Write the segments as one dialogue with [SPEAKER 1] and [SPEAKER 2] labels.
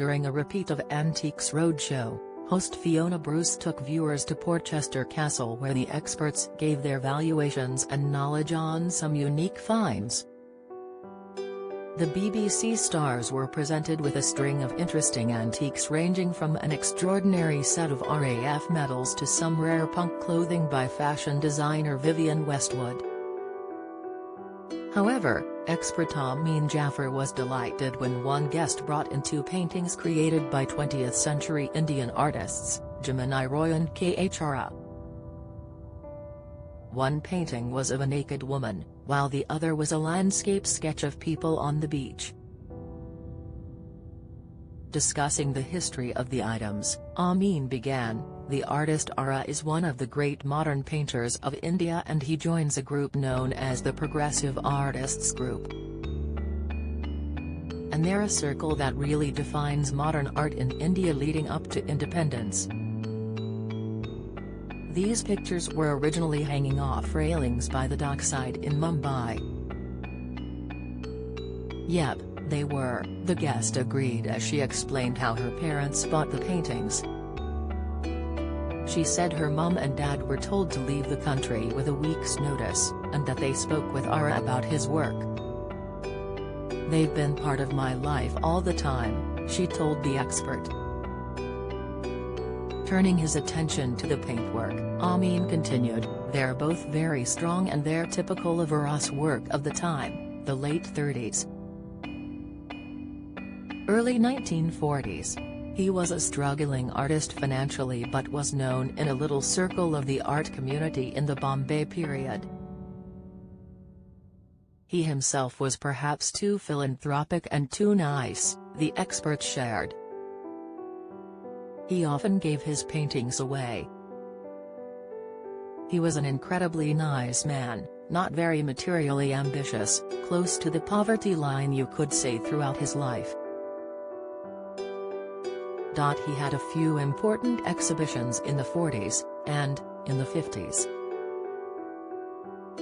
[SPEAKER 1] During a repeat of Antiques Roadshow, host Fiona Bruce took viewers to Portchester Castle where the experts gave their valuations and knowledge on some unique finds. The BBC stars were presented with a string of interesting antiques ranging from an extraordinary set of RAF medals to some rare punk clothing by fashion designer Vivienne Westwood. However, expert Amin Jaffer was delighted when one guest brought in two paintings created by 20th-century Indian artists, Gemini Roy and Khara. One painting was of a naked woman, while the other was a landscape sketch of people on the beach. Discussing the history of the items, Amin began, "The artist Ara is one of the great modern painters of India and he joins a group known as the Progressive Artists Group. And they're a circle that really defines modern art in India leading up to independence. These pictures were originally hanging off railings by the dockside in Mumbai." "Yep, they were," the guest agreed as she explained how her parents bought the paintings. She said her mum and dad were told to leave the country with a week's notice, and that they spoke with Ara about his work. "They've been part of my life all the time," she told the expert. Turning his attention to the paintwork, Amin continued, "They're both very strong and they're typical of Ara's work of the time, the late 30s. Early 1940s. He was a struggling artist financially but was known in a little circle of the art community in the Bombay period. He himself was perhaps too philanthropic and too nice," the expert shared. "He often gave his paintings away. He was an incredibly nice man, not very materially ambitious, close to the poverty line you could say throughout his life. He had a few important exhibitions in the 40s, and, in the 50s.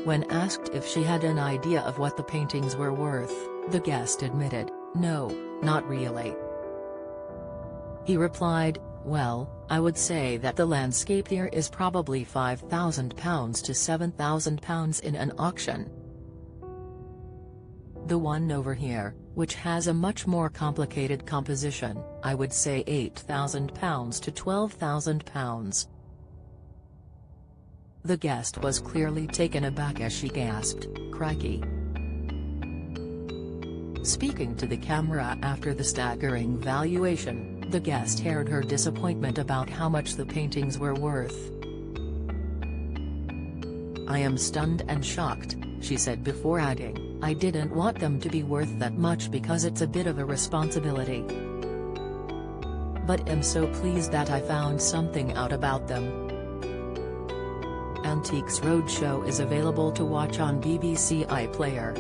[SPEAKER 1] When asked if she had an idea of what the paintings were worth, the guest admitted, "No, not really." He replied, "Well, I would say that the landscape here is probably £5,000 to £7,000 in an auction. The one over here, which has a much more complicated composition, I would say £8,000 to £12,000. The guest was clearly taken aback as she gasped, "Crikey." Speaking to the camera after the staggering valuation, the guest aired her disappointment about how much the paintings were worth. "I am stunned and shocked," she said before adding, "I didn't want them to be worth that much because it's a bit of a responsibility. But am so pleased that I found something out about them." Antiques Roadshow is available to watch on BBC iPlayer.